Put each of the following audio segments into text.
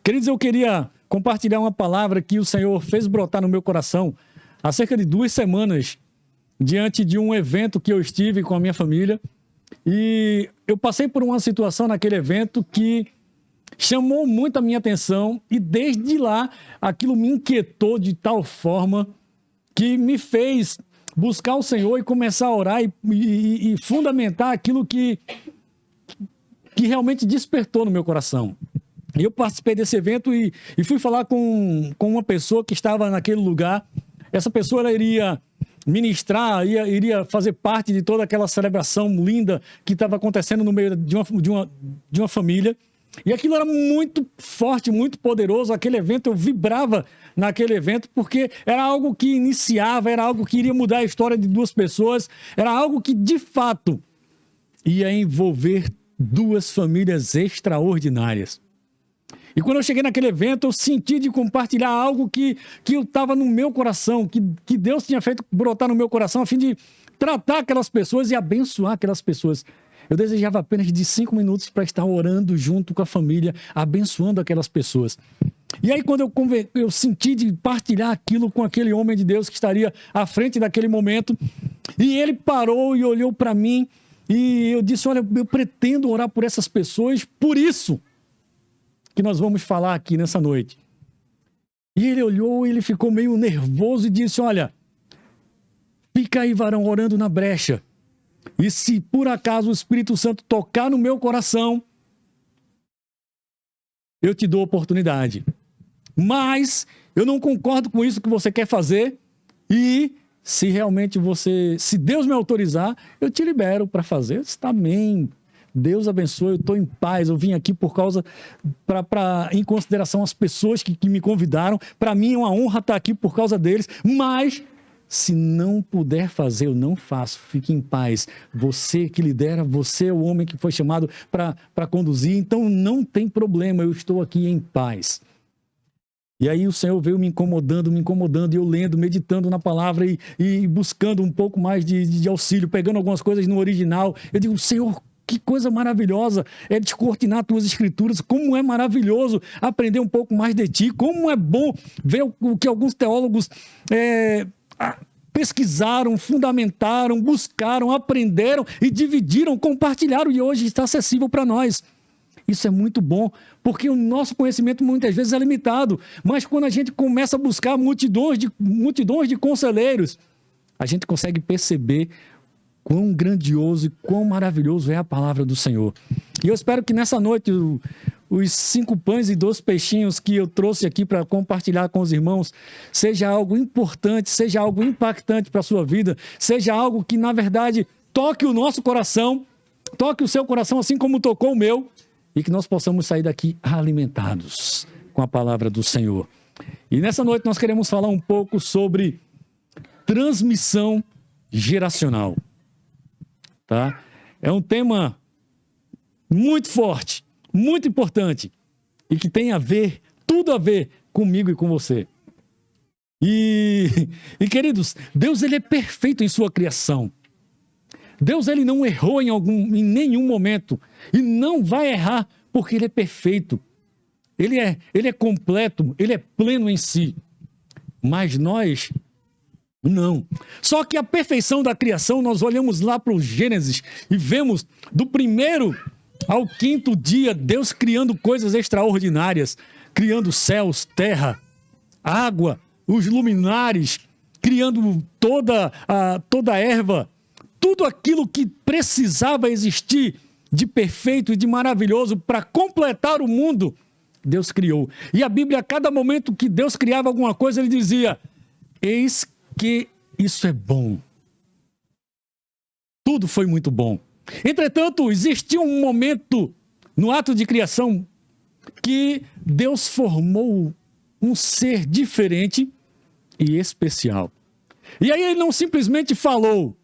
Queridos, eu queria compartilhar uma palavra que o Senhor fez brotar no meu coração há cerca de 2 semanas, diante de um evento que eu estive com a minha família. E eu passei por uma situação naquele evento que chamou muito a minha atenção e desde lá aquilo me inquietou de tal forma que me fez buscar o Senhor e começar a orar e fundamentar aquilo que realmente despertou no meu coração. Eu participei desse evento e fui falar com uma pessoa que estava naquele lugar. Essa pessoa ela iria ministrar, iria fazer parte de toda aquela celebração linda que estava acontecendo no meio de uma família. E aquilo era muito forte, muito poderoso. Aquele evento, eu vibrava naquele evento, porque era algo que iniciava, era algo que iria mudar a história de 2 pessoas, era algo que, de fato, ia envolver 2 famílias extraordinárias. E quando eu cheguei naquele evento, eu senti de compartilhar algo que estava no meu coração, que Deus tinha feito brotar no meu coração, a fim de tratar aquelas pessoas e abençoar aquelas pessoas. Eu desejava apenas de 5 minutos para estar orando junto com a família, abençoando aquelas pessoas. E aí, quando eu senti de partilhar aquilo com aquele homem de Deus que estaria à frente daquele momento, e ele parou e olhou para mim, e eu disse, olha, eu pretendo orar por essas pessoas, por isso que nós vamos falar aqui nessa noite. E ele olhou, ele ficou meio nervoso e disse, olha, fica aí, varão, orando na brecha. E se por acaso o Espírito Santo tocar no meu coração, eu te dou oportunidade. Mas eu não concordo com isso que você quer fazer e se realmente se Deus me autorizar, eu te libero para fazer. Está bem. Deus abençoe, eu estou em paz, eu vim aqui por causa, em consideração as pessoas que me convidaram, para mim é uma honra estar aqui por causa deles, mas se não puder fazer, eu não faço, fique em paz, você que lidera, você é o homem que foi chamado para conduzir, então não tem problema, eu estou aqui em paz. E aí o Senhor veio me incomodando, e eu lendo, meditando na palavra e buscando um pouco mais de auxílio, pegando algumas coisas no original, eu digo, Senhor, que coisa maravilhosa é descortinar tuas escrituras, como é maravilhoso aprender um pouco mais de ti, como é bom ver o que alguns teólogos pesquisaram, fundamentaram, buscaram, aprenderam e dividiram, compartilharam e hoje está acessível para nós. Isso é muito bom, porque o nosso conhecimento muitas vezes é limitado, mas quando a gente começa a buscar multidões de conselheiros, a gente consegue perceber quão grandioso e quão maravilhoso é a palavra do Senhor. E eu espero que nessa noite os 5 pães e 2 peixinhos que eu trouxe aqui para compartilhar com os irmãos seja algo importante, seja algo impactante para a sua vida, seja algo que na verdade toque o nosso coração, toque o seu coração assim como tocou o meu e que nós possamos sair daqui alimentados com a palavra do Senhor. E nessa noite nós queremos falar um pouco sobre transmissão geracional. Tá? É um tema muito forte, muito importante e que tem tudo a ver comigo e com você. E queridos, Deus ele é perfeito em sua criação. Deus ele não errou em nenhum momento e não vai errar porque ele é perfeito. Ele é completo, ele é pleno em si. Mas nós não. Só que a perfeição da criação, nós olhamos lá para o Gênesis e vemos do 1º ao 5º dia, Deus criando coisas extraordinárias, criando céus, terra, água, os luminares, criando toda a erva, tudo aquilo que precisava existir de perfeito e de maravilhoso para completar o mundo, Deus criou. E a Bíblia, a cada momento que Deus criava alguma coisa, ele dizia, eis que isso é bom. Tudo foi muito bom. Entretanto, existiu um momento no ato de criação que Deus formou um ser diferente e especial. E aí ele não simplesmente falou,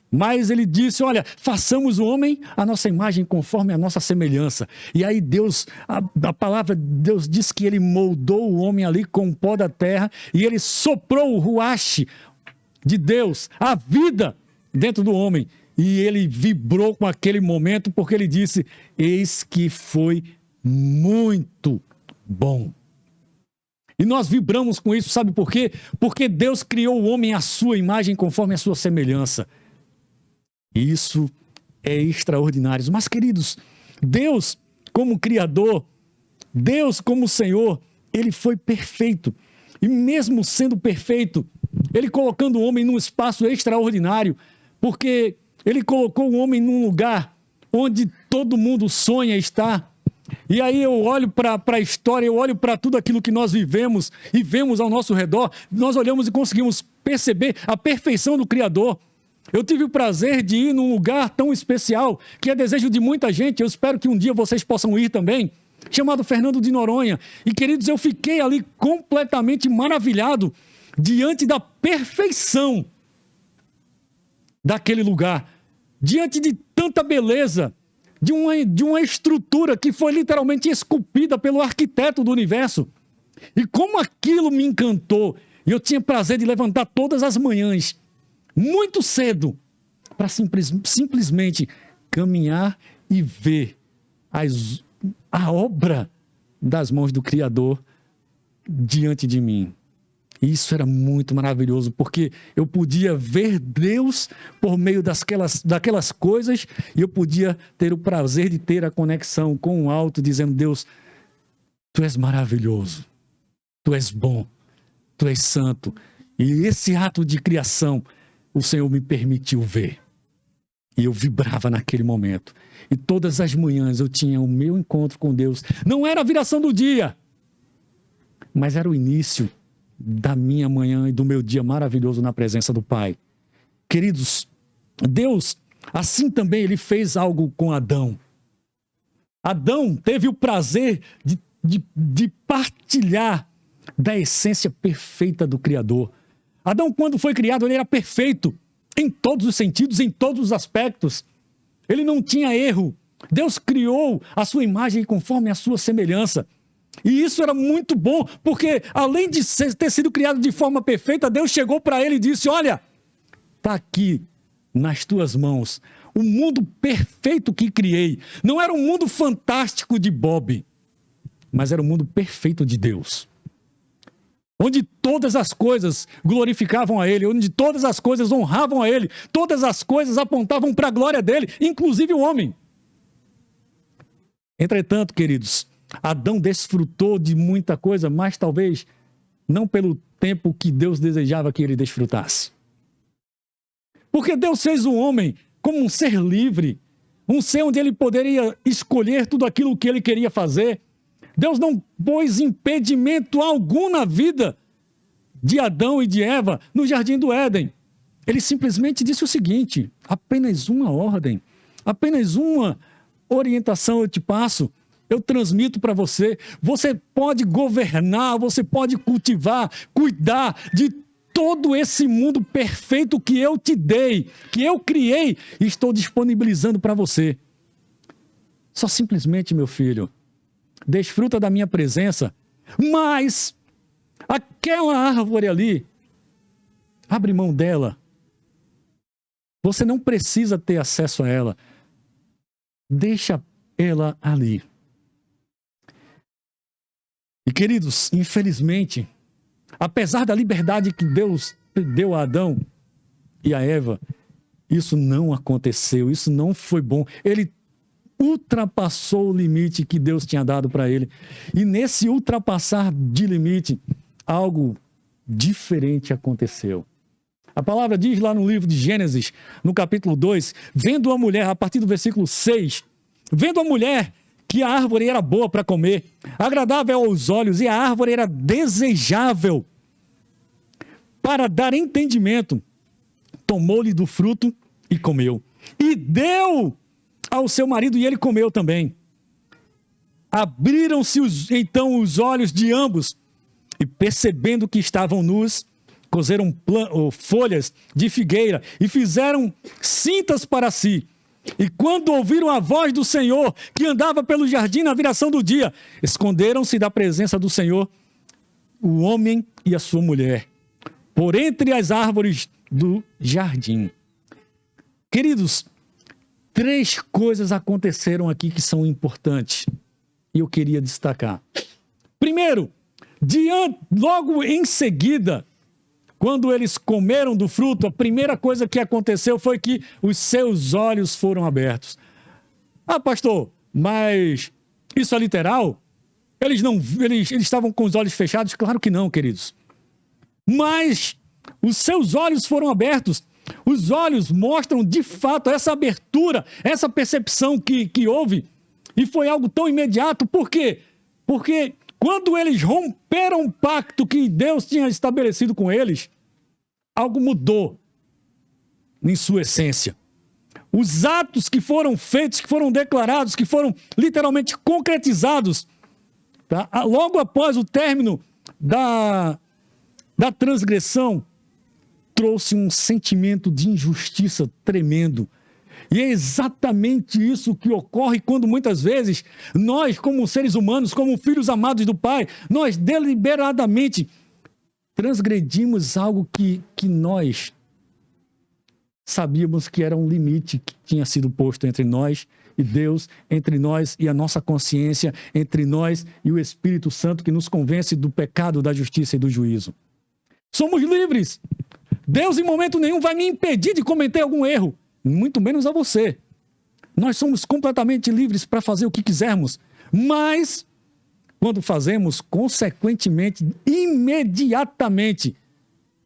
mas ele disse, olha, façamos o homem a nossa imagem conforme a nossa semelhança. E aí Deus, a palavra de Deus diz que ele moldou o homem ali com o pó da terra e ele soprou o ruache de Deus, a vida dentro do homem. E ele vibrou com aquele momento porque ele disse, eis que foi muito bom. E nós vibramos com isso, sabe por quê? Porque Deus criou o homem à sua imagem, conforme a sua semelhança. E isso é extraordinário. Mas, queridos, Deus como Criador, Deus como Senhor, Ele foi perfeito. E mesmo sendo perfeito, Ele colocando o homem num espaço extraordinário, porque Ele colocou o homem num lugar onde todo mundo sonha estar. E aí eu olho para a história, eu olho para tudo aquilo que nós vivemos e vemos ao nosso redor, nós olhamos e conseguimos perceber a perfeição do Criador. Eu tive o prazer de ir num lugar tão especial, que é desejo de muita gente, eu espero que um dia vocês possam ir também, chamado Fernando de Noronha. E, queridos, eu fiquei ali completamente maravilhado diante da perfeição daquele lugar, diante de tanta beleza, de uma estrutura que foi literalmente esculpida pelo arquiteto do universo. E como aquilo me encantou, eu tinha prazer de levantar todas as manhãs, muito cedo, para simplesmente caminhar e ver a obra das mãos do Criador diante de mim. E isso era muito maravilhoso, porque eu podia ver Deus por meio daquelas coisas, e eu podia ter o prazer de ter a conexão com o alto, dizendo: Deus, Tu és maravilhoso, Tu és bom, Tu és santo. E esse ato de criação, o Senhor me permitiu ver. E eu vibrava naquele momento. E todas as manhãs eu tinha o meu encontro com Deus. Não era a viração do dia, mas era o início da minha manhã e do meu dia maravilhoso na presença do Pai. Queridos, Deus, assim também, Ele fez algo com Adão. Adão teve o prazer de partilhar da essência perfeita do Criador. Adão, quando foi criado, ele era perfeito em todos os sentidos, em todos os aspectos. Ele não tinha erro. Deus criou a sua imagem conforme a sua semelhança. E isso era muito bom, porque além de ter sido criado de forma perfeita, Deus chegou para ele e disse: olha, está aqui nas tuas mãos o mundo perfeito que criei. Não era um mundo fantástico de Bob, mas era um mundo perfeito de Deus, onde todas as coisas glorificavam a Ele, onde todas as coisas honravam a Ele, todas as coisas apontavam para a glória dEle, inclusive o homem. Entretanto, queridos, Adão desfrutou de muita coisa, mas talvez não pelo tempo que Deus desejava que ele desfrutasse. Porque Deus fez o homem como um ser livre, um ser onde ele poderia escolher tudo aquilo que ele queria fazer. Deus não pôs impedimento algum na vida de Adão e de Eva no jardim do Éden. Ele simplesmente disse o seguinte: apenas uma ordem, apenas uma orientação eu te passo, eu transmito para você. Você pode governar, você pode cultivar, cuidar de todo esse mundo perfeito que eu te dei, que eu criei e estou disponibilizando para você. Só simplesmente, meu filho, desfruta da minha presença, mas aquela árvore ali, abre mão dela. Você não precisa ter acesso a ela. Deixa ela ali. E, queridos, infelizmente, apesar da liberdade que Deus deu a Adão e a Eva, isso não aconteceu, isso não foi bom. Ele ultrapassou o limite que Deus tinha dado para ele. E nesse ultrapassar de limite, algo diferente aconteceu. A palavra diz lá no livro de Gênesis, no capítulo 2, vendo a mulher, a partir do versículo 6, vendo a mulher que a árvore era boa para comer, agradável aos olhos, e a árvore era desejável para dar entendimento, tomou-lhe do fruto e comeu. E deu ao seu marido, e ele comeu também. Abriram-se então os olhos de ambos, e percebendo que estavam nus, cozeram folhas de figueira e fizeram cintas para si. E quando ouviram a voz do Senhor, que andava pelo jardim na viração do dia, esconderam-se da presença do Senhor, o homem e a sua mulher, por entre as árvores do jardim. Queridos, 3 coisas aconteceram aqui que são importantes e eu queria destacar. Primeiro, logo em seguida, quando eles comeram do fruto, a primeira coisa que aconteceu foi que os seus olhos foram abertos. Ah, pastor, mas isso é literal? Eles estavam com os olhos fechados? Claro que não, queridos. Mas os seus olhos foram abertos. Os olhos mostram, de fato, essa abertura, essa percepção que houve. E foi algo tão imediato. Por quê? Porque quando eles romperam o pacto que Deus tinha estabelecido com eles, algo mudou em sua essência. Os atos que foram feitos, que foram declarados, que foram literalmente concretizados, tá? Logo após o término da transgressão, trouxe um sentimento de injustiça tremendo. E é exatamente isso que ocorre quando muitas vezes nós, como seres humanos, como filhos amados do Pai, nós deliberadamente transgredimos algo que nós sabíamos que era um limite que tinha sido posto entre nós e Deus, entre nós e a nossa consciência, entre nós e o Espírito Santo que nos convence do pecado, da justiça e do juízo. Somos livres. Deus em momento nenhum vai me impedir de cometer algum erro, muito menos a você. Nós somos completamente livres para fazer o que quisermos, mas quando fazemos, consequentemente, imediatamente,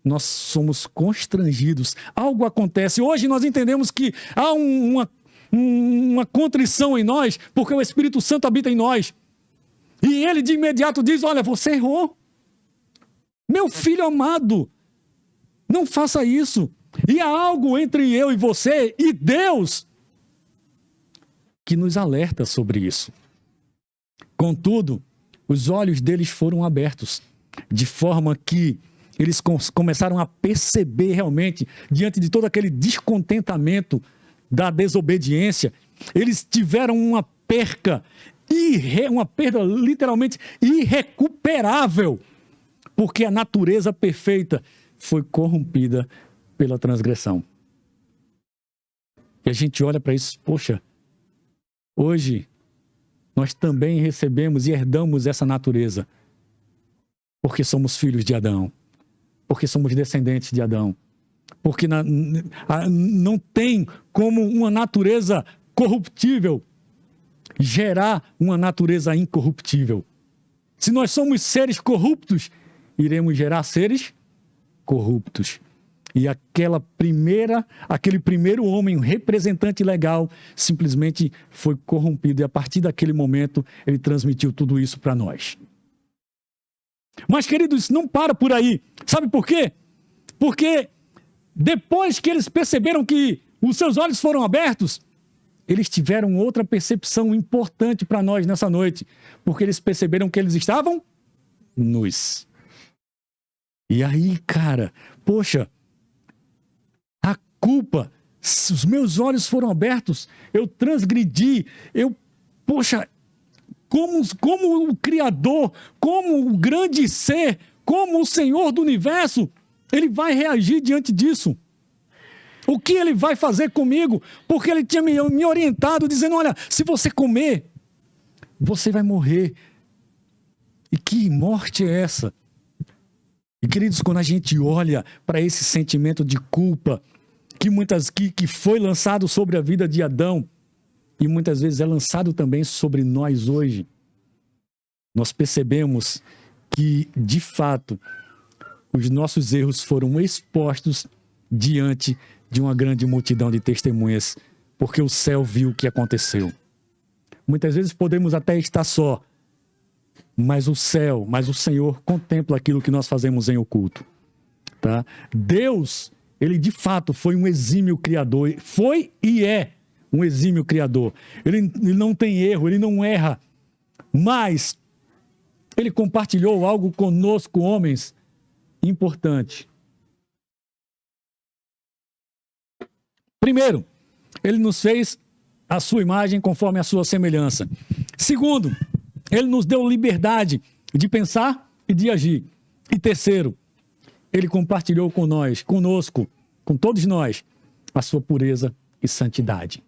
nós somos constrangidos. Algo acontece. Hoje nós entendemos que há uma contrição em nós, porque o Espírito Santo habita em nós. E ele de imediato diz, olha, você errou. Meu filho amado, não faça isso. E há algo entre eu e você e Deus que nos alerta sobre isso. Contudo, os olhos deles foram abertos, de forma que eles começaram a perceber realmente, diante de todo aquele descontentamento da desobediência, eles tiveram uma perda literalmente irrecuperável, porque a natureza perfeita foi corrompida pela transgressão. E a gente olha para isso, poxa, hoje nós também recebemos e herdamos essa natureza, porque somos filhos de Adão, porque somos descendentes de Adão, porque não tem como uma natureza corruptível gerar uma natureza incorruptível. Se nós somos seres corruptos, iremos gerar seres corruptos. E aquele primeiro homem, um representante legal, simplesmente foi corrompido. E a partir daquele momento, ele transmitiu tudo isso para nós. Mas, queridos, isso não para por aí. Sabe por quê? Porque depois que eles perceberam que os seus olhos foram abertos, eles tiveram outra percepção importante para nós nessa noite. Porque eles perceberam que eles estavam nus. E aí, cara, poxa, a culpa, os meus olhos foram abertos, eu transgredi, como o Criador, como o grande ser, como o Senhor do Universo, ele vai reagir diante disso. O que ele vai fazer comigo? Porque ele tinha me orientado, dizendo, olha, se você comer, você vai morrer. E que morte é essa? E, queridos, quando a gente olha para esse sentimento de culpa que foi lançado sobre a vida de Adão e muitas vezes é lançado também sobre nós hoje, nós percebemos que, de fato, os nossos erros foram expostos diante de uma grande multidão de testemunhas, porque o céu viu o que aconteceu. Muitas vezes podemos até estar só, mas o Senhor contempla aquilo que nós fazemos em oculto. Tá? Deus, ele de fato foi um exímio criador, foi e é um exímio criador. Ele não tem erro, ele não erra, mas ele compartilhou algo conosco, homens, importante. Primeiro, ele nos fez a sua imagem conforme a sua semelhança. Segundo, ele nos deu liberdade de pensar e de agir. E terceiro, ele compartilhou conosco, com todos nós, a sua pureza e santidade.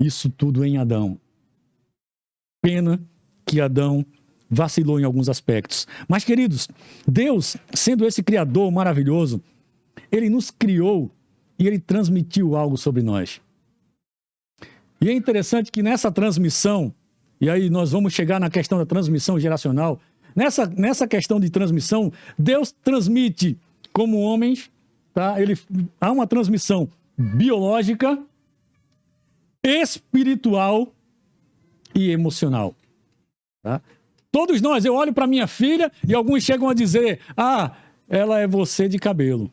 Isso tudo em Adão. Pena que Adão vacilou em alguns aspectos. Mas, queridos, Deus, sendo esse Criador maravilhoso, Ele nos criou e Ele transmitiu algo sobre nós. E é interessante que nessa transmissão, e aí nós vamos chegar na questão da transmissão geracional, nessa questão de transmissão, Deus transmite como homens, tá? Há uma transmissão biológica, espiritual e emocional. Tá? Todos nós, eu olho para minha filha e alguns chegam a dizer, ela é você de cabelo.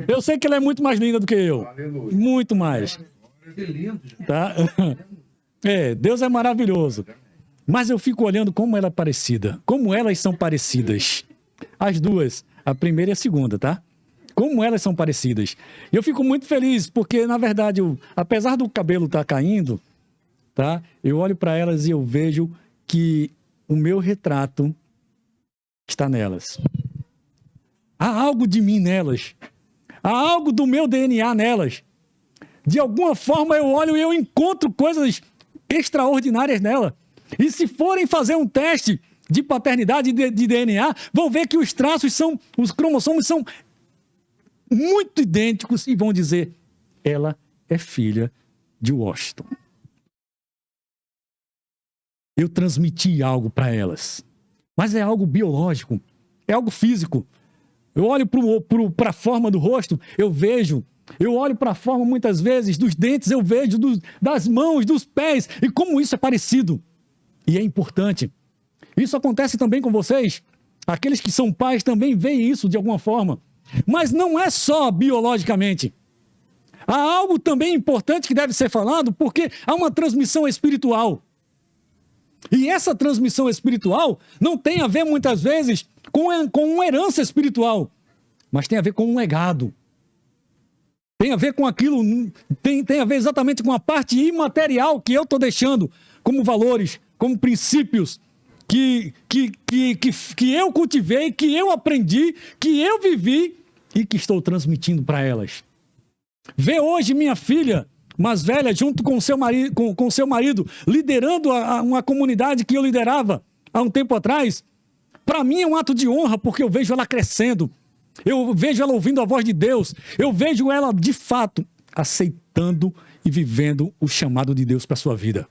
Eu sei que ela é muito mais linda do que eu. Aleluia. Muito mais. Que lindo. Tá? Deus é maravilhoso. Mas eu fico olhando como ela é parecida. Como elas são parecidas. As duas. A primeira e a segunda, tá? Como elas são parecidas. E eu fico muito feliz, porque, na verdade, apesar do cabelo estar caindo, tá? Eu olho para elas e eu vejo que o meu retrato está nelas. Há algo de mim nelas. Há algo do meu DNA nelas. De alguma forma eu olho e eu encontro coisas extraordinárias nela. E se forem fazer um teste de paternidade de DNA, vão ver que os traços os cromossomos são muito idênticos e vão dizer, ela é filha de Washington. Eu transmiti algo para elas. Mas é algo biológico, é algo físico. Eu olho para a forma do rosto, eu olho para a forma muitas vezes dos dentes, eu vejo das mãos, dos pés, e como isso é parecido. E é importante. Isso acontece também com vocês. Aqueles que são pais também veem isso de alguma forma. Mas não é só biologicamente. Há algo também importante que deve ser falado, porque há uma transmissão espiritual. E essa transmissão espiritual não tem a ver muitas vezes com uma herança espiritual, mas tem a ver com um legado. Tem a ver com aquilo, tem a ver exatamente com a parte imaterial que eu estou deixando como valores, como princípios que eu cultivei, que eu aprendi, que eu vivi e que estou transmitindo para elas. Vê hoje minha filha mais velha, junto com seu marido, liderando uma comunidade que eu liderava há um tempo atrás. Para mim é um ato de honra, porque eu vejo ela crescendo, eu vejo ela ouvindo a voz de Deus, eu vejo ela, de fato, aceitando e vivendo o chamado de Deus para a sua vida.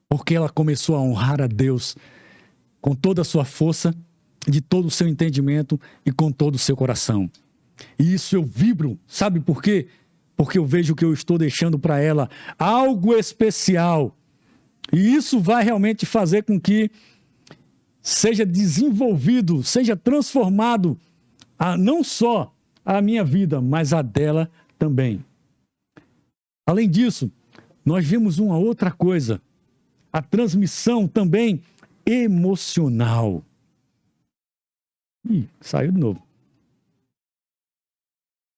Porque ela começou a honrar a Deus com toda a sua força, de todo o seu entendimento e com todo o seu coração. E isso eu vibro, sabe por quê? Porque eu vejo que eu estou deixando para ela algo especial. E isso vai realmente fazer com que seja desenvolvido, seja transformado, não só a minha vida, mas a dela também. Além disso, nós vimos uma outra coisa, a transmissão também emocional. Saiu de novo.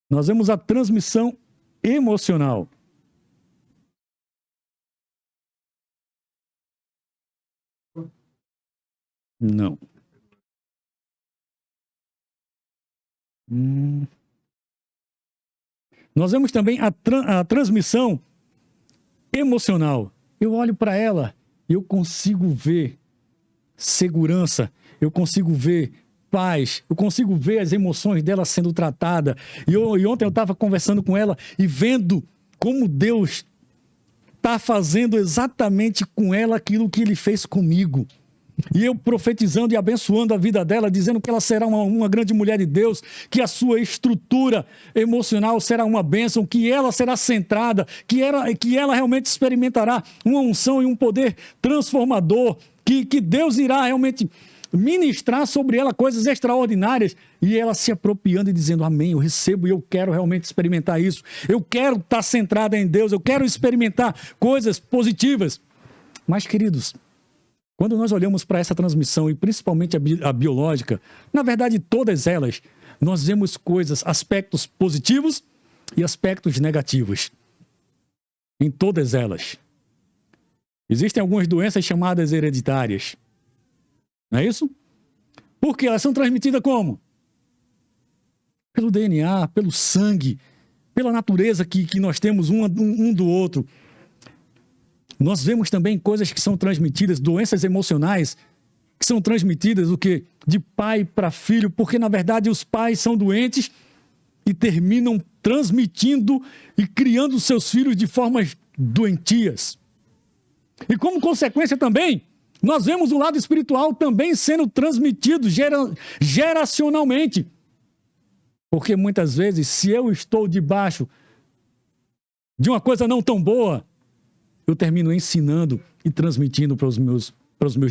Nós vemos a transmissão emocional. Não. Nós vemos também a transmissão emocional. Eu olho para ela e eu consigo ver segurança, eu consigo ver paz, eu consigo ver as emoções dela sendo tratada. E ontem eu estava conversando com ela e vendo como Deus está fazendo exatamente com ela aquilo que Ele fez comigo. E eu profetizando e abençoando a vida dela, dizendo que ela será uma grande mulher de Deus, que a sua estrutura emocional será uma bênção, que ela será centrada, que ela realmente experimentará uma unção e um poder transformador, que Deus irá realmente ministrar sobre ela coisas extraordinárias, e ela se apropriando e dizendo, amém, eu recebo e eu quero realmente experimentar isso, eu quero estar centrada em Deus, eu quero experimentar coisas positivas. Mas, queridos, quando nós olhamos para essa transmissão, e principalmente a biológica, na verdade todas elas, nós vemos coisas, aspectos positivos e aspectos negativos. Em todas elas. Existem algumas doenças chamadas hereditárias. Não é isso? Porque elas são transmitidas como? Pelo DNA, pelo sangue, pela natureza que nós temos um do outro. Nós vemos também coisas que são transmitidas, doenças emocionais, que são transmitidas o quê? De pai para filho, porque na verdade os pais são doentes e terminam transmitindo e criando seus filhos de formas doentias. E como consequência também, nós vemos o lado espiritual também sendo transmitido geracionalmente. Porque muitas vezes, se eu estou debaixo de uma coisa não tão boa, eu termino ensinando e transmitindo para os meus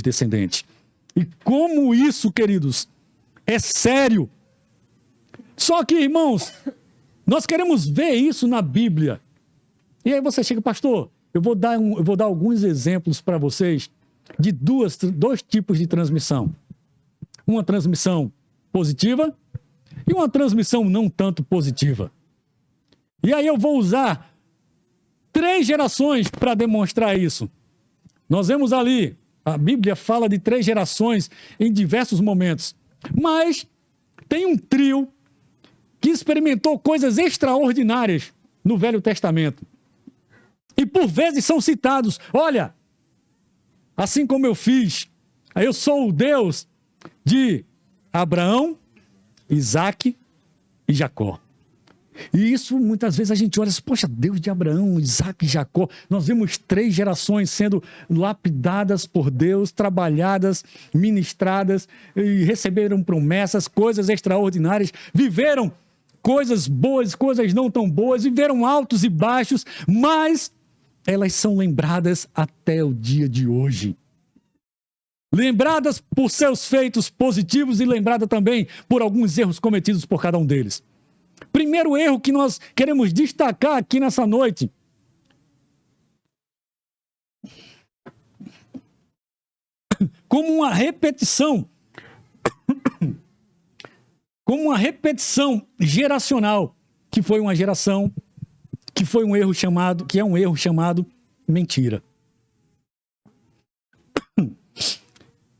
descendentes. E como isso, queridos, é sério. Só que, irmãos, nós queremos ver isso na Bíblia. E aí você chega, pastor, eu vou dar alguns exemplos para vocês de dois tipos de transmissão. Uma transmissão positiva e uma transmissão não tanto positiva. E aí eu vou usar 3 gerações para demonstrar isso. Nós vemos ali, a Bíblia fala de 3 gerações em diversos momentos. Mas tem um trio que experimentou coisas extraordinárias no Velho Testamento. E por vezes são citados, olha, assim como eu fiz, eu sou o Deus de Abraão, Isaque e Jacó. E isso muitas vezes a gente olha assim, poxa, Deus de Abraão, Isaque e Jacó. Nós vemos 3 gerações sendo lapidadas por Deus, trabalhadas, ministradas, e receberam promessas, coisas extraordinárias, viveram coisas boas, coisas não tão boas, viveram altos e baixos, mas elas são lembradas até o dia de hoje. Lembradas por seus feitos positivos e lembradas também por alguns erros cometidos por cada um deles. Primeiro erro que nós queremos destacar aqui nessa noite. Como uma repetição geracional, que foi uma geração, que é um erro chamado mentira.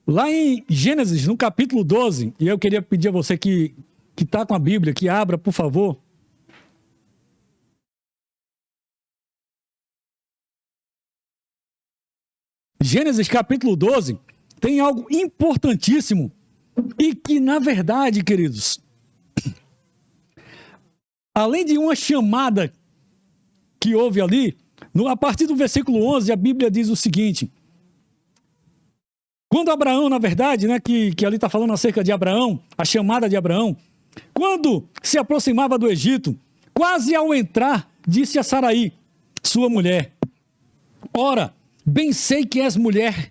Lá em Gênesis, no capítulo 12, e eu queria pedir a você que está com a Bíblia, que abra, por favor. Gênesis capítulo 12 tem algo importantíssimo e que, na verdade, queridos, além de uma chamada que houve ali, a partir do versículo 11, a Bíblia diz o seguinte: quando Abraão, na verdade, né, que ali está falando acerca de Abraão, a chamada de Abraão, quando se aproximava do Egito, quase ao entrar, disse a Saraí, sua mulher: ora, bem sei que és mulher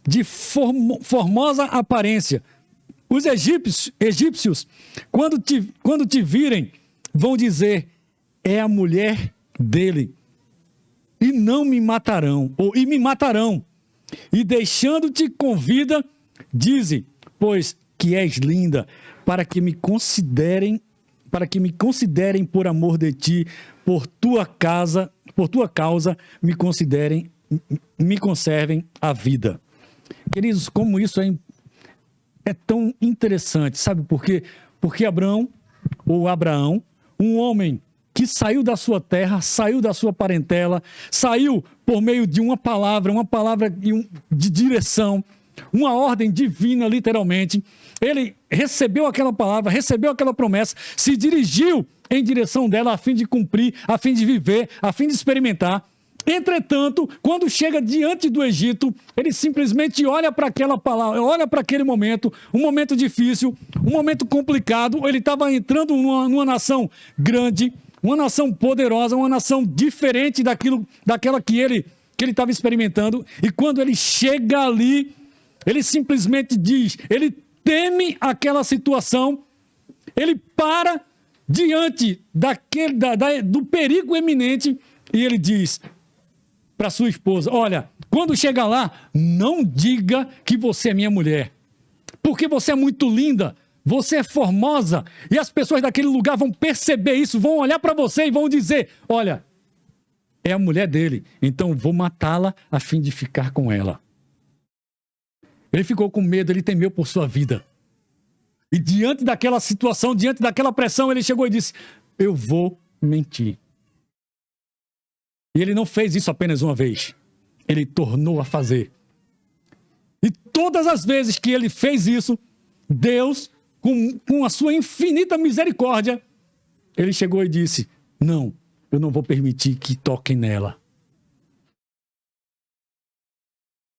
de formosa aparência. Os egípcios, quando te virem, vão dizer, é a mulher dele, e não me matarão, e me matarão. E deixando-te com vida, dize, pois que és linda, para que me considerem por amor de ti, por tua causa, me conservem a vida. Queridos, como isso é tão interessante, sabe por quê? Porque Abraão, um homem que saiu da sua terra, saiu da sua parentela, saiu por meio de uma palavra de direção, uma ordem divina, literalmente. Ele recebeu aquela palavra, recebeu aquela promessa, se dirigiu em direção dela a fim de cumprir, a fim de viver, a fim de experimentar. Entretanto, quando chega diante do Egito, ele simplesmente olha para aquela palavra, olha para aquele momento, um momento difícil, um momento complicado. Ele estava entrando numa nação grande, uma nação poderosa, uma nação diferente daquela que ele estava experimentando. E quando ele chega ali, ele simplesmente diz, ele teme aquela situação, ele para diante do perigo eminente e ele diz para sua esposa, olha, quando chegar lá, não diga que você é minha mulher, porque você é muito linda, você é formosa, e as pessoas daquele lugar vão perceber isso, vão olhar para você e vão dizer, olha, é a mulher dele, então vou matá-la a fim de ficar com ela. Ele ficou com medo, ele temeu por sua vida. E diante daquela situação, diante daquela pressão, ele chegou e disse, eu vou mentir. E ele não fez isso apenas uma vez. ele tornou a fazer. E todas as vezes que ele fez isso, Deus, com a sua infinita misericórdia, ele chegou e disse: não, eu não vou permitir que toquem nela.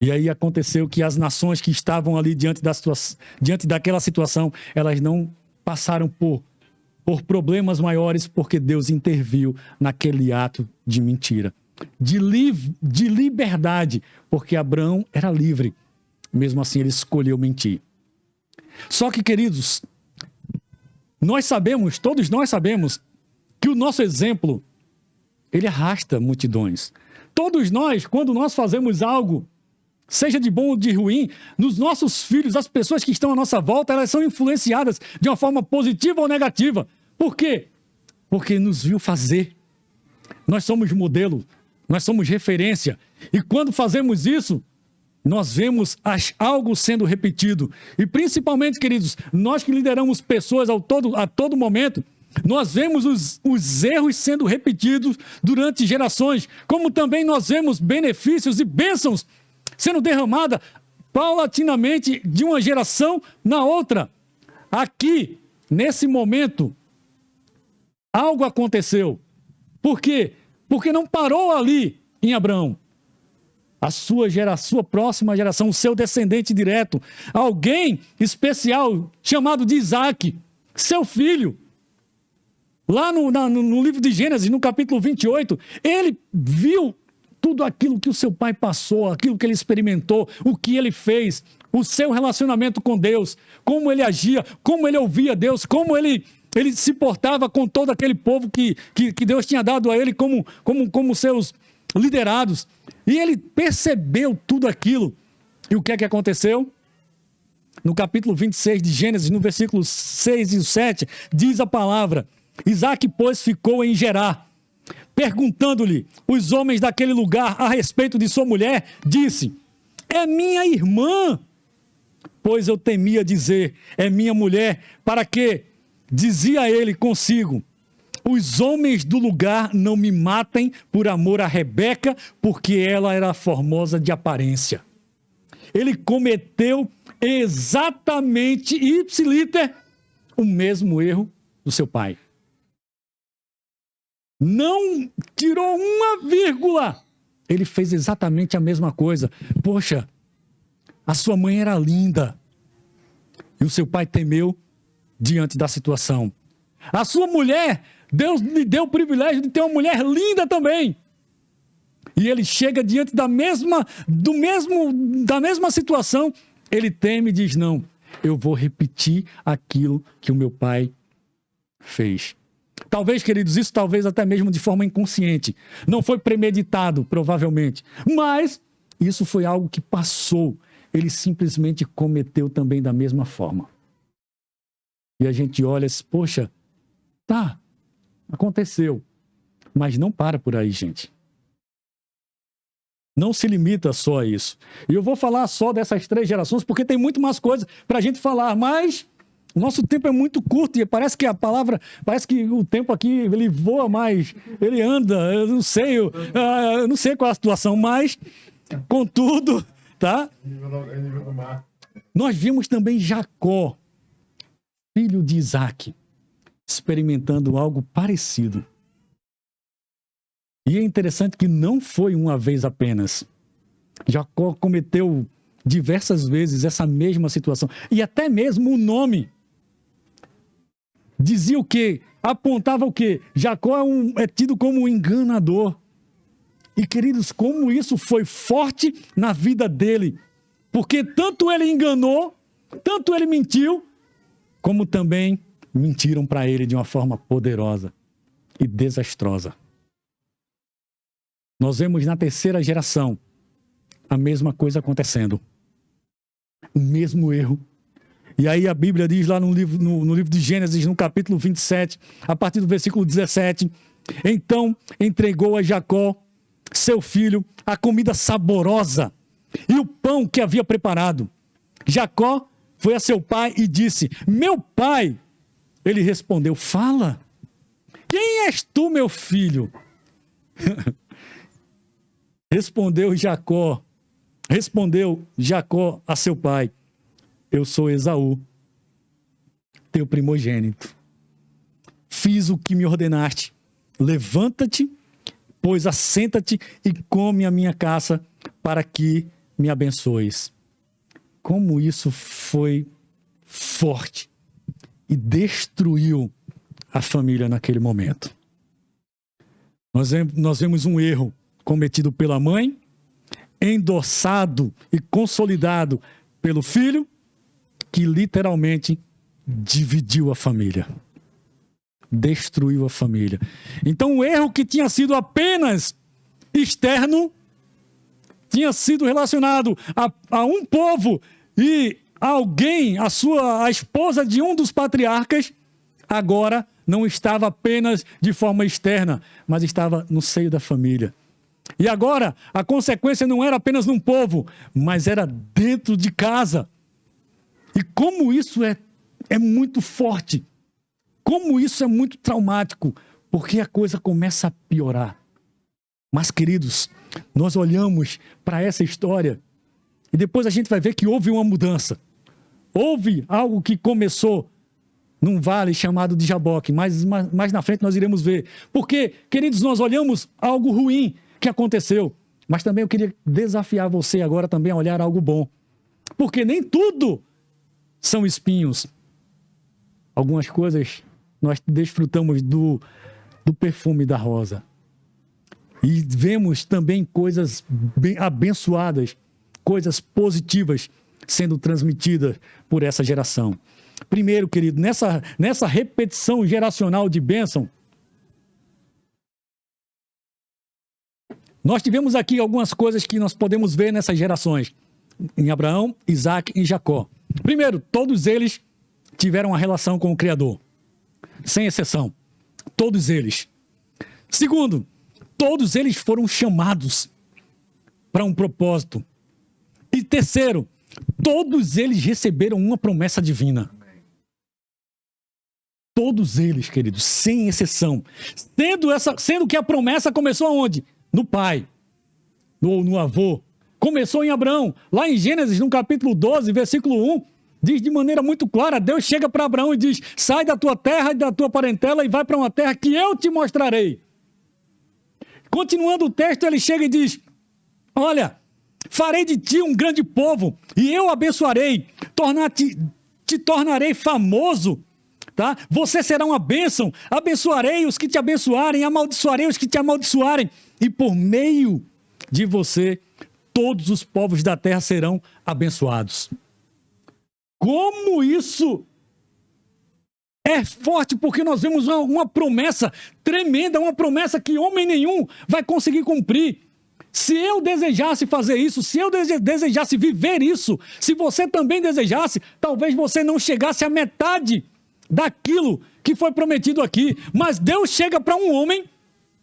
E aí aconteceu que as nações que estavam ali diante daquela situação, elas não passaram por problemas maiores, porque Deus interviu naquele ato de mentira. De liberdade, porque Abraão era livre. Mesmo assim, ele escolheu mentir. Só que, queridos, todos nós sabemos, que o nosso exemplo, ele arrasta multidões. Todos nós, quando nós fazemos algo, seja de bom ou de ruim, nos nossos filhos, as pessoas que estão à nossa volta, elas são influenciadas de uma forma positiva ou negativa. Por quê? Porque nos viu fazer. Nós somos modelo, nós somos referência. E quando fazemos isso, nós vemos algo sendo repetido. E principalmente, queridos, nós que lideramos pessoas a todo momento, nós vemos os erros sendo repetidos durante gerações, como também nós vemos benefícios e bênçãos sendo derramadas paulatinamente de uma geração na outra. Aqui, nesse momento, algo aconteceu. Por quê? Porque não parou ali em Abraão. A sua próxima geração, o seu descendente direto, alguém especial chamado de Isaac, seu filho. Lá no livro de Gênesis, no capítulo 28, ele viu tudo aquilo que o seu pai passou, aquilo que ele experimentou, o que ele fez, o seu relacionamento com Deus, como ele agia, como ele ouvia Deus, como ele se portava com todo aquele povo que Deus tinha dado a ele como seus liderados. E ele percebeu tudo aquilo. E o que é que aconteceu? No capítulo 26 de Gênesis, no versículo 6 e 7, diz a palavra: Isaac, pois, ficou em Gerar. Perguntando-lhe os homens daquele lugar a respeito de sua mulher, disse: é minha irmã. Pois eu temia dizer: é minha mulher, para que, dizia ele consigo, os homens do lugar não me matem por amor a Rebeca, porque ela era formosa de aparência. Ele cometeu exatamente, ipsiliter, o mesmo erro do seu pai. Não tirou uma vírgula. Ele fez exatamente a mesma coisa. Poxa, a sua mãe era linda. E o seu pai temeu diante da situação. A sua mulher, Deus lhe deu o privilégio de ter uma mulher linda também. E ele chega diante da mesma situação, ele teme e diz: não, eu vou repetir aquilo que o meu pai fez. Talvez, queridos, isso talvez até mesmo de forma inconsciente. Não foi premeditado, provavelmente. Mas isso foi algo que passou. Ele simplesmente cometeu também da mesma forma. E a gente olha e diz: poxa, tá, aconteceu. Mas não para por aí, gente. Não se limita só a isso. E eu vou falar só dessas 3 gerações, porque tem muito mais coisa para a gente falar, mas o nosso tempo é muito curto e parece que o tempo aqui, ele voa mais, ele anda, eu não sei qual é a situação, mas, contudo, tá? Nós vimos também Jacó, filho de Isaac, experimentando algo parecido. E é interessante que não foi uma vez apenas. Jacó cometeu diversas vezes essa mesma situação. E até mesmo o nome dizia o quê? Apontava o quê? Jacó é tido como um enganador. E, queridos, como isso foi forte na vida dele. Porque tanto ele enganou, tanto ele mentiu, como também mentiram para ele de uma forma poderosa e desastrosa. Nós vemos na 3ª geração a mesma coisa acontecendo. O mesmo erro. E aí a Bíblia diz lá no livro de Gênesis, no capítulo 27, a partir do versículo 17, então entregou a Jacó, seu filho, a comida saborosa e o pão que havia preparado. Jacó foi a seu pai e disse: meu pai. Ele respondeu: fala. Quem és tu, meu filho? Respondeu Jacó a seu pai: eu sou Esaú, teu primogênito. Fiz o que me ordenaste. Levanta-te, pois assenta-te e come a minha caça, para que me abençoes. Como isso foi forte e destruiu a família naquele momento. Nós vemos um erro cometido pela mãe, endossado e consolidado pelo filho, que literalmente dividiu a família. Destruiu a família. Então o erro que tinha sido apenas externo, tinha sido relacionado a um povo e alguém, a esposa de um dos patriarcas, agora não estava apenas de forma externa, mas estava no seio da família. E agora a consequência não era apenas num povo, mas era dentro de casa. E como isso é muito forte, como isso é muito traumático, porque a coisa começa a piorar. Mas, queridos, nós olhamos para essa história e depois a gente vai ver que houve uma mudança. Houve algo que começou num vale chamado de Jaboque, mas mais na frente nós iremos ver. Porque, queridos, nós olhamos algo ruim que aconteceu, mas também eu queria desafiar você agora também a olhar algo bom. Porque nem tudo são espinhos. Algumas coisas nós desfrutamos do perfume da rosa. E vemos também coisas bem abençoadas, coisas positivas sendo transmitidas por essa geração. Primeiro, querido, nessa repetição geracional de bênção, nós tivemos aqui algumas coisas que nós podemos ver nessas gerações, em Abraão, Isaac e Jacó. Primeiro, todos eles tiveram uma relação com o Criador, sem exceção. Todos eles. Segundo, todos eles foram chamados para um propósito. E terceiro, todos eles receberam uma promessa divina. Todos eles, queridos, sem exceção. Sendo que a promessa começou aonde? No pai, no avô. Começou em Abraão. Lá em Gênesis, no capítulo 12, versículo 1, diz de maneira muito clara, Deus chega para Abraão e diz: sai da tua terra e da tua parentela e vai para uma terra que eu te mostrarei. Continuando o texto, ele chega e diz: olha, farei de ti um grande povo e eu abençoarei, te tornarei famoso, tá? Você será uma bênção, abençoarei os que te abençoarem, amaldiçoarei os que te amaldiçoarem, e por meio de você, todos os povos da terra serão abençoados. Como isso é forte, porque nós vemos uma promessa tremenda, uma promessa que homem nenhum vai conseguir cumprir. Se eu desejasse fazer isso, se eu desejasse viver isso, se você também desejasse, talvez você não chegasse à metade daquilo que foi prometido aqui. Mas Deus chega para um homem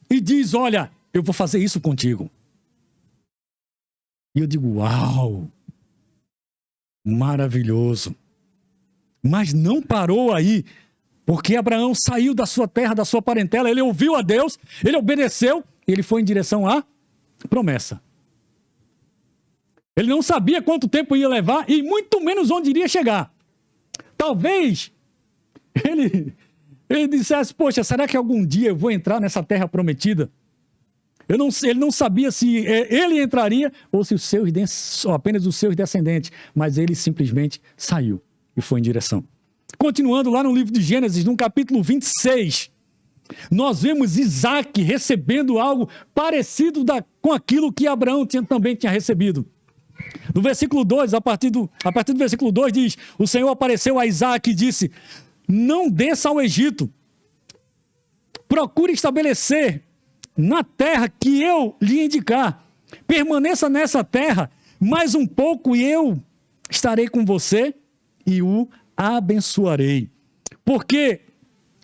e diz: olha, eu vou fazer isso contigo. E eu digo: uau, maravilhoso. Mas não parou aí, porque Abraão saiu da sua terra, da sua parentela, ele ouviu a Deus, ele obedeceu, e ele foi em direção à promessa. Ele não sabia quanto tempo ia levar e muito menos onde iria chegar. Talvez ele dissesse: poxa, será que algum dia eu vou entrar nessa terra prometida? Ele não sabia se ele entraria ou se apenas os seus descendentes, mas ele simplesmente saiu e foi em direção. Continuando lá no livro de Gênesis, no capítulo 26, nós vemos Isaac recebendo algo parecido com aquilo que Abraão também tinha recebido. No versículo 2, a partir do versículo 2 diz: o Senhor apareceu a Isaac e disse: não desça ao Egito, procure estabelecer na terra que eu lhe indicar, permaneça nessa terra mais um pouco e eu estarei com você e o abençoarei, porque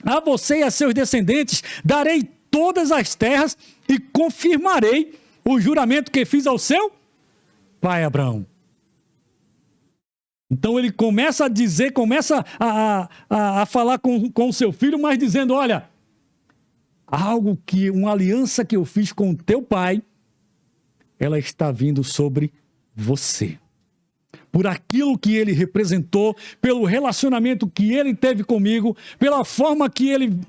a você e a seus descendentes darei todas as terras e confirmarei o juramento que fiz ao seu pai Abraão. Então ele começa a dizer, começa a falar com o seu filho, mas dizendo: olha, uma aliança que eu fiz com o teu pai, ela está vindo sobre você. Por aquilo que ele representou, pelo relacionamento que ele teve comigo, pela forma que ele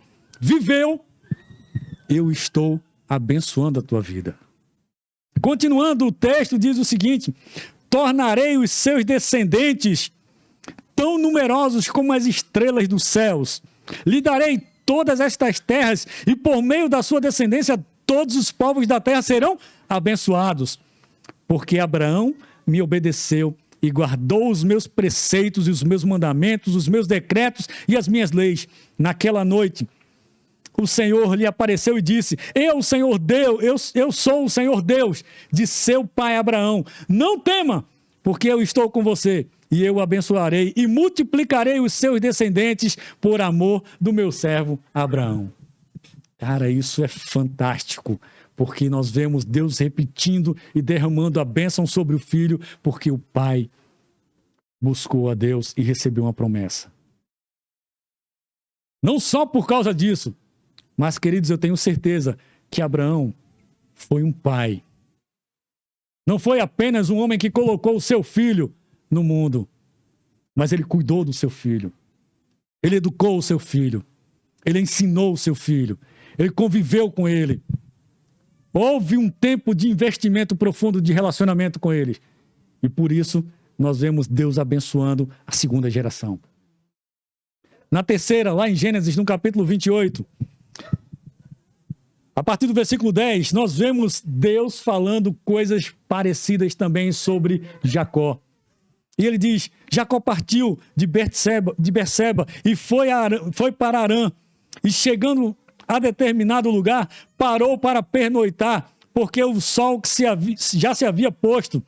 viveu, eu estou abençoando a tua vida. Continuando o texto, diz o seguinte: tornarei os seus descendentes tão numerosos como as estrelas dos céus. Lhe darei todas estas terras, e por meio da sua descendência todos os povos da terra serão abençoados. Porque Abraão me obedeceu e guardou os meus preceitos e os meus mandamentos, os meus decretos e as minhas leis. Naquela noite, o Senhor lhe apareceu e disse: eu sou o Senhor Deus de seu pai Abraão. Não tema, porque eu estou com você, e eu o abençoarei e multiplicarei os seus descendentes por amor do meu servo Abraão. Cara, isso é fantástico, porque nós vemos Deus repetindo e derramando a bênção sobre o filho, porque o pai buscou a Deus e recebeu uma promessa. Não só por causa disso, mas, queridos, eu tenho certeza que Abraão foi um pai. Não foi apenas um homem que colocou o seu filho no mundo, mas ele cuidou do seu filho. Ele educou o seu filho. Ele ensinou o seu filho. Ele conviveu com ele. Houve um tempo de investimento profundo de relacionamento com ele. E por isso, nós vemos Deus abençoando a segunda geração. Na terceira, lá em Gênesis, no capítulo 28, a partir do versículo 10, nós vemos Deus falando coisas parecidas também sobre Jacó. E ele diz: Jacó partiu de Berseba e foi para Harã, e chegando a determinado lugar, parou para pernoitar, porque o sol já se havia posto.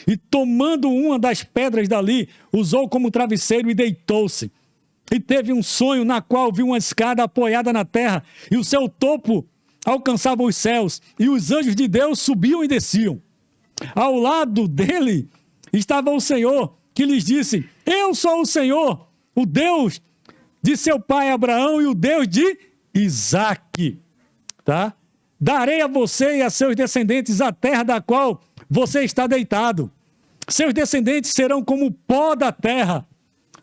E tomando uma das pedras dali, usou como travesseiro e deitou-se. E teve um sonho na qual viu uma escada apoiada na terra, e o seu topo alcançava os céus, e os anjos de Deus subiam e desciam. Ao lado dele estava o Senhor, que lhes disse: eu sou o Senhor, o Deus de seu pai Abraão e o Deus de Isaque. Tá? Darei a você e a seus descendentes a terra da qual você está deitado. Seus descendentes serão como o pó da terra,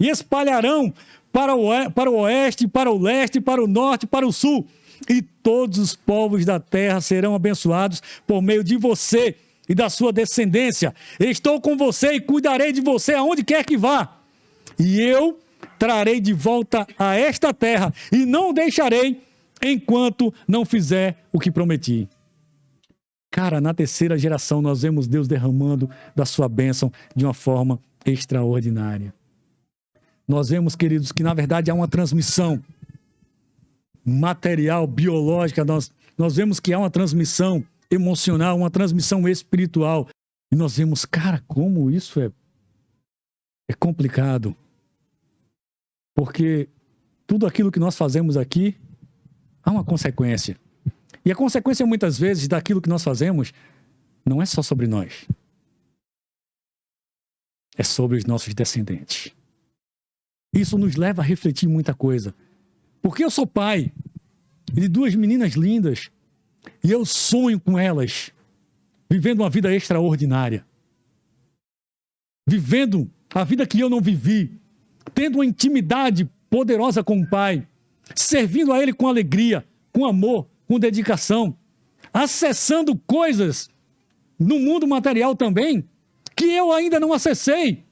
e espalharão para o oeste, para o leste, para o norte, para o sul. E todos os povos da terra serão abençoados por meio de você e da sua descendência. Estou com você e cuidarei de você aonde quer que vá. E eu trarei de volta a esta terra e não o deixarei enquanto não fizer o que prometi. Cara, na terceira geração nós vemos Deus derramando da sua bênção de uma forma extraordinária. Nós vemos, queridos, que na verdade há uma transmissão material, biológica, nós vemos que há uma transmissão emocional, uma transmissão espiritual. E nós vemos, cara, como isso é complicado. Porque tudo aquilo que nós fazemos aqui há uma consequência. E a consequência, muitas vezes, daquilo que nós fazemos não é só sobre nós. É sobre os nossos descendentes. Isso nos leva a refletir muita coisa. Porque eu sou pai de duas meninas lindas e eu sonho com elas, vivendo uma vida extraordinária. Vivendo a vida que eu não vivi, tendo uma intimidade poderosa com o Pai, servindo a Ele com alegria, com amor, com dedicação, acessando coisas no mundo material também, que eu ainda não acessei,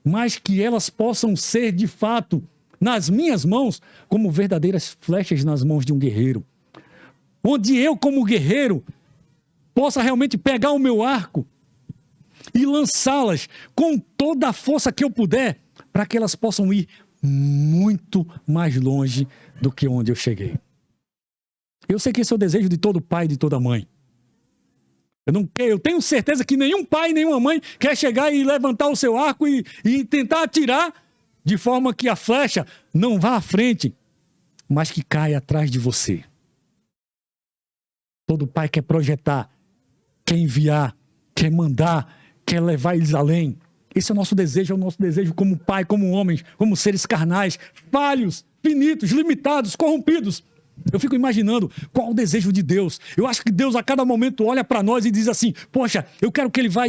mas que elas possam ser de fato nas minhas mãos, como verdadeiras flechas nas mãos de um guerreiro. Onde eu, como guerreiro, possa realmente pegar o meu arco e lançá-las com toda a força que eu puder, para que elas possam ir muito mais longe do que onde eu cheguei. Eu sei que esse é o desejo de todo pai e de toda mãe. Eu tenho certeza que nenhum pai e nenhuma mãe quer chegar e levantar o seu arco e tentar atirar de forma que a flecha não vá à frente, mas que caia atrás de você. Todo pai quer projetar, quer enviar, quer mandar, quer levar eles além. Esse é o nosso desejo como pai, como homens, como seres carnais, falhos, finitos, limitados, corrompidos. Eu fico imaginando qual o desejo de Deus. Eu acho que Deus a cada momento olha para nós e diz assim: poxa, eu quero que ele vá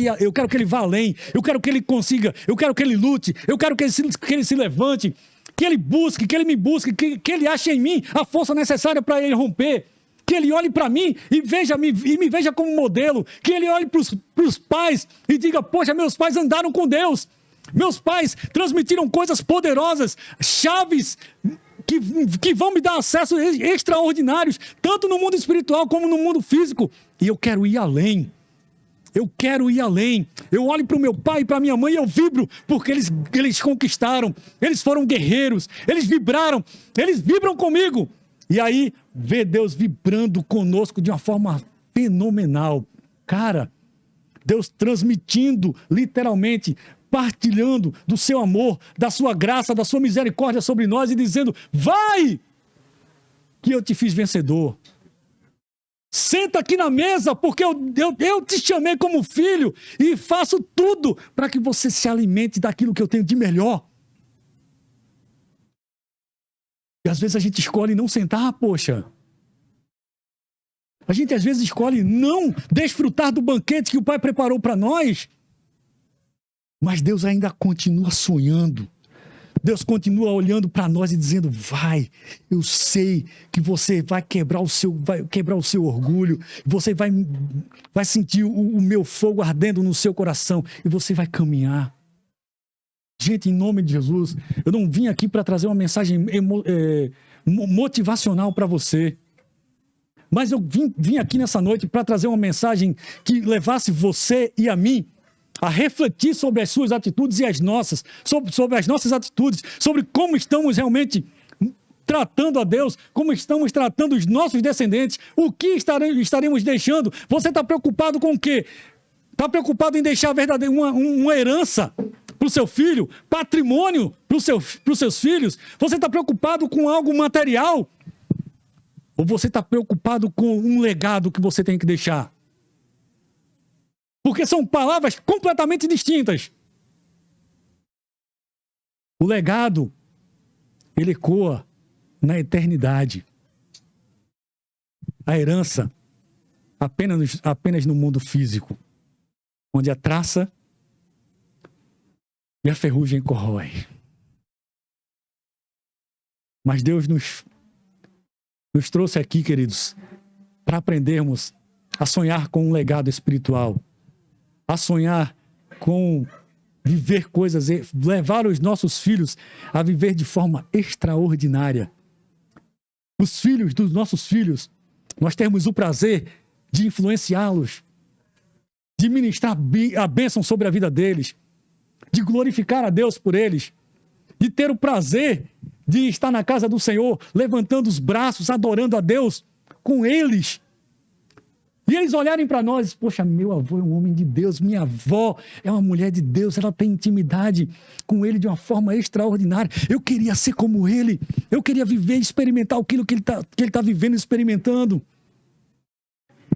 além, eu quero que ele consiga, eu quero que ele lute, eu quero que ele se levante, que ele busque, que ele me busque, que ele ache em mim a força necessária para ele romper. Que ele olhe para mim e me veja como modelo. Que ele olhe para os pais e diga: poxa, meus pais andaram com Deus. Meus pais transmitiram coisas poderosas, chaves que vão me dar acessos extraordinários, tanto no mundo espiritual como no mundo físico. E eu quero ir além. Eu quero ir além. Eu olho para o meu pai e para a minha mãe e eu vibro, porque eles conquistaram, eles foram guerreiros, eles vibram comigo. E aí, ver Deus vibrando conosco de uma forma fenomenal. Cara, Deus transmitindo, literalmente, partilhando do seu amor, da sua graça, da sua misericórdia sobre nós e dizendo: vai, que eu te fiz vencedor. Senta aqui na mesa, porque eu te chamei como filho e faço tudo para que você se alimente daquilo que eu tenho de melhor. E às vezes a gente escolhe não sentar, poxa. A gente às vezes escolhe não desfrutar do banquete que o Pai preparou para nós. Mas Deus ainda continua sonhando. Deus continua olhando para nós e dizendo: vai, eu sei que você vai quebrar o seu orgulho, você vai sentir o meu fogo ardendo no seu coração e você vai caminhar. Gente, em nome de Jesus, eu não vim aqui para trazer uma mensagem motivacional para você. Mas eu vim aqui nessa noite para trazer uma mensagem que levasse você e a mim a refletir sobre as suas atitudes e as nossas, sobre as nossas atitudes, sobre como estamos realmente tratando a Deus, como estamos tratando os nossos descendentes, o que estaremos deixando. Você está preocupado com o quê? Está preocupado em deixar uma herança para o seu filho, patrimônio para os seus filhos? Você está preocupado com algo material? Ou você está preocupado com um legado que você tem que deixar? Porque são palavras completamente distintas. O legado, ele ecoa na eternidade. A herança, apenas no mundo físico, onde a traça e a ferrugem corrói. Mas Deus nos trouxe aqui, queridos, para aprendermos a sonhar com um legado espiritual, a sonhar com viver coisas, levar os nossos filhos a viver de forma extraordinária. Os filhos dos nossos filhos, nós temos o prazer de influenciá-los, de ministrar a bênção sobre a vida deles, de glorificar a Deus por eles, de ter o prazer de estar na casa do Senhor, levantando os braços, adorando a Deus com eles. E eles olharem para nós: poxa, meu avô é um homem de Deus, minha avó é uma mulher de Deus, ela tem intimidade com ele de uma forma extraordinária. Eu queria ser como ele, eu queria viver e experimentar aquilo que ele tá vivendo e experimentando.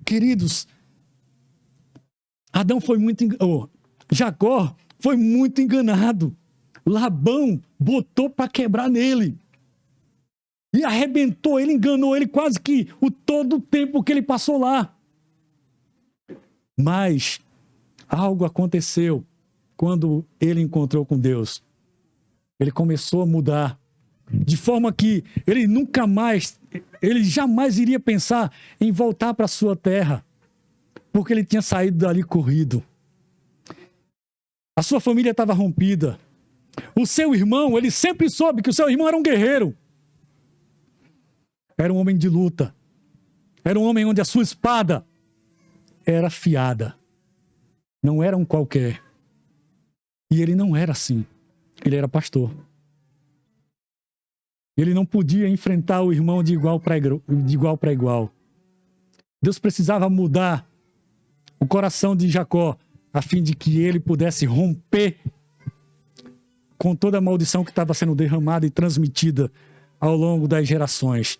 Queridos, Jacó foi muito enganado. Labão botou para quebrar nele. E arrebentou ele, enganou ele quase que todo o tempo que ele passou lá. Mas algo aconteceu quando ele encontrou com Deus. Ele começou a mudar, de forma que ele jamais iria pensar em voltar para a sua terra, porque ele tinha saído dali corrido. A sua família estava rompida. O seu irmão, ele sempre soube que o seu irmão era um guerreiro. Era um homem de luta. Era um homem onde a sua espada era afiada. Não era um qualquer. E ele não era assim. Ele era pastor. Ele não podia enfrentar o irmão de igual para igual. Deus precisava mudar o coração de Jacó, a fim de que ele pudesse romper com toda a maldição que estava sendo derramada e transmitida ao longo das gerações.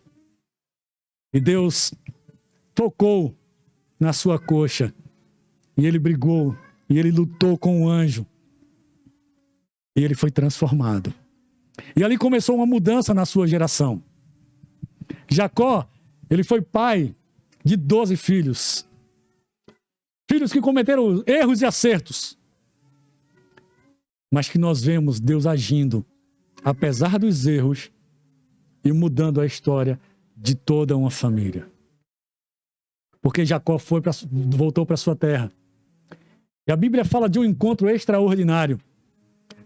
E Deus tocou na sua coxa, e ele brigou, e ele lutou com o anjo, e ele foi transformado. E ali começou uma mudança na sua geração. Jacó, ele foi pai de 12 filhos. Filhos que cometeram erros e acertos. Mas que nós vemos Deus agindo, apesar dos erros, e mudando a história de toda uma família. Porque Jacó voltou para sua terra. E a Bíblia fala de um encontro extraordinário.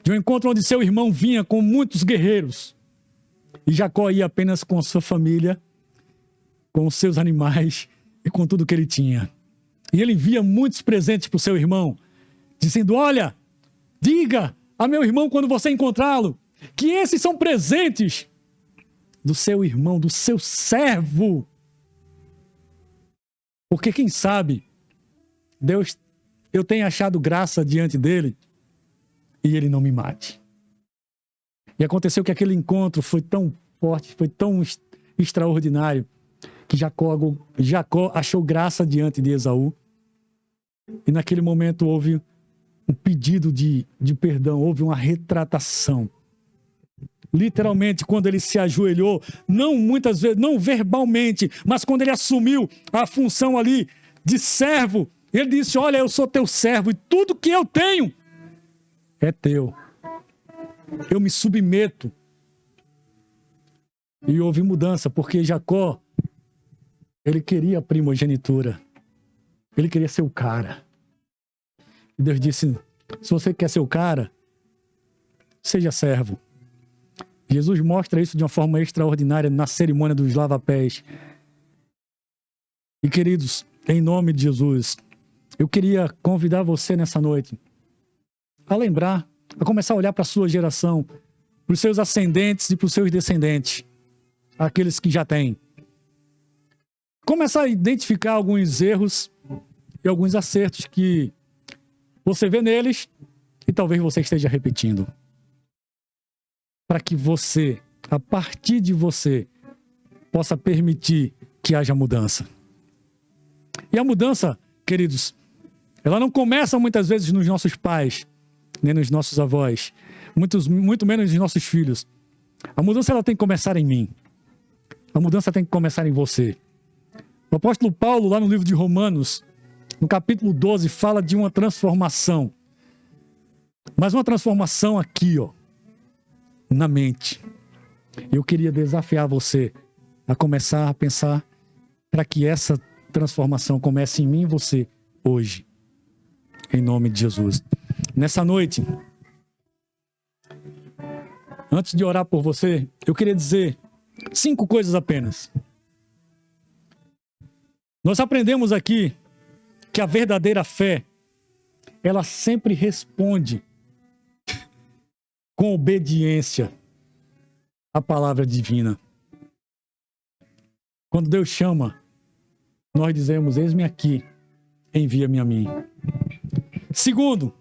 De um encontro onde seu irmão vinha com muitos guerreiros. E Jacó ia apenas com sua família, com os seus animais e com tudo que ele tinha. E ele envia muitos presentes para o seu irmão, dizendo: olha, diga a meu irmão quando você encontrá-lo, que esses são presentes do seu irmão, do seu servo. Porque quem sabe, eu tenho achado graça diante dele e ele não me mate. E aconteceu que aquele encontro foi tão forte, foi tão extraordinário, que Jacó achou graça diante de Esaú. E naquele momento houve um pedido de perdão, houve uma retratação. Literalmente, quando ele se ajoelhou, não muitas vezes, não verbalmente, mas quando ele assumiu a função ali de servo, ele disse: olha, eu sou teu servo e tudo que eu tenho é teu. Eu me submeto. E houve mudança, porque Jacó, ele queria a primogenitura. Ele queria ser o cara. E Deus disse: se você quer ser o cara, seja servo. Jesus mostra isso de uma forma extraordinária na cerimônia dos lava-pés. E queridos, em nome de Jesus, eu queria convidar você nessa noite a lembrar, a começar a olhar para a sua geração, para os seus ascendentes e para os seus descendentes, aqueles que já têm. Começar a identificar alguns erros e alguns acertos que você vê neles e talvez você esteja repetindo. Para que você, a partir de você, possa permitir que haja mudança. E a mudança, queridos, ela não começa muitas vezes nos nossos pais, nem nos nossos avós, muito menos nos nossos filhos. A mudança ela tem que começar em mim. A mudança tem que começar em você. O apóstolo Paulo, lá no livro de Romanos, no capítulo 12, fala de uma transformação. Mas uma transformação aqui, na mente. Eu queria desafiar você a começar a pensar para que essa transformação comece em mim e você hoje. Em nome de Jesus. Nessa noite, antes de orar por você, eu queria dizer 5 coisas apenas. Nós aprendemos aqui que a verdadeira fé, ela sempre responde com obediência à palavra divina. Quando Deus chama, nós dizemos: eis-me aqui, envia-me a mim. Segundo,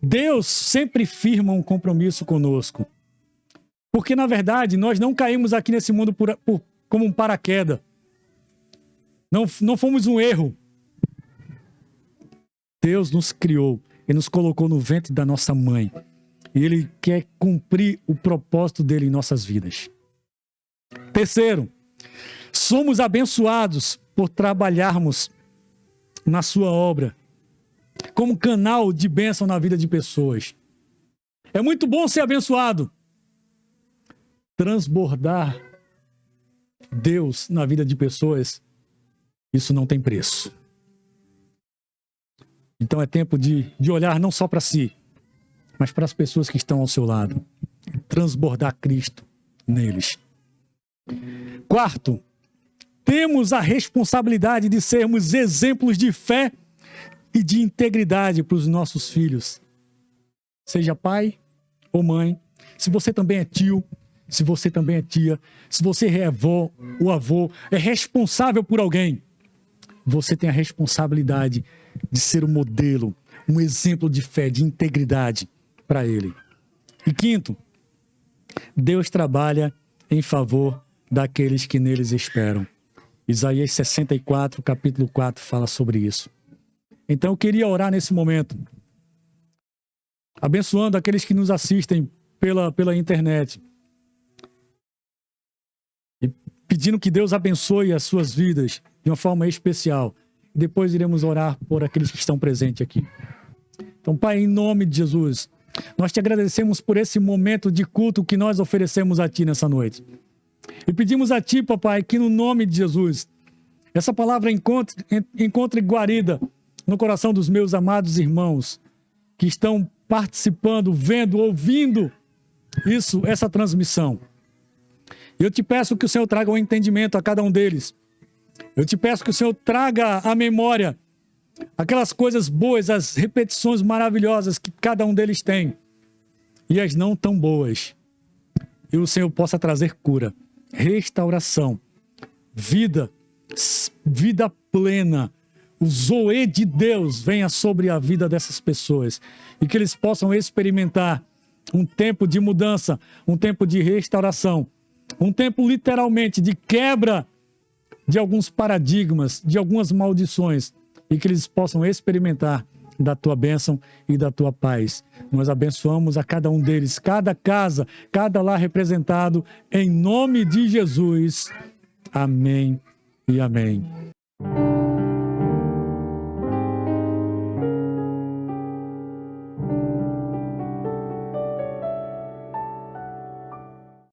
Deus sempre firma um compromisso conosco. Porque, na verdade, nós não caímos aqui nesse mundo como um paraquedas. Não fomos um erro. Deus nos criou e nos colocou no ventre da nossa mãe. E Ele quer cumprir o propósito dele em nossas vidas. Terceiro, somos abençoados por trabalharmos na sua obra como canal de bênção na vida de pessoas. É muito bom ser abençoado. Transbordar Deus na vida de pessoas, isso não tem preço. Então é tempo de olhar não só para si, mas para as pessoas que estão ao seu lado. Transbordar Cristo neles. Quarto, temos a responsabilidade de sermos exemplos de fé e de integridade para os nossos filhos. Seja pai ou mãe, se você também é tio, se você também é tia, se você é avó ou avô, é responsável por alguém, você tem a responsabilidade de ser um modelo, um exemplo de fé, de integridade para ele. E quinto, Deus trabalha em favor daqueles que neles esperam. Isaías 64, capítulo 4, fala sobre isso. Então eu queria orar nesse momento, abençoando aqueles que nos assistem pela internet. pedindo que Deus abençoe as suas vidas de uma forma especial. Depois iremos orar por aqueles que estão presentes aqui. Então, Pai, em nome de Jesus, nós te agradecemos por esse momento de culto que nós oferecemos a Ti nessa noite. E pedimos a Ti, Papai, que no nome de Jesus, essa palavra encontre guarida no coração dos meus amados irmãos que estão participando, vendo, ouvindo essa transmissão. Eu te peço que o Senhor traga um entendimento a cada um deles. Eu te peço que o Senhor traga à memória aquelas coisas boas, as repetições maravilhosas que cada um deles tem e as não tão boas. E o Senhor possa trazer cura, restauração, vida plena. O Zoe de Deus venha sobre a vida dessas pessoas e que eles possam experimentar um tempo de mudança, um tempo de restauração, um tempo literalmente de quebra de alguns paradigmas, de algumas maldições, e que eles possam experimentar da tua bênção e da tua paz. Nós abençoamos a cada um deles, cada casa, cada lar representado, em nome de Jesus. Amém e amém.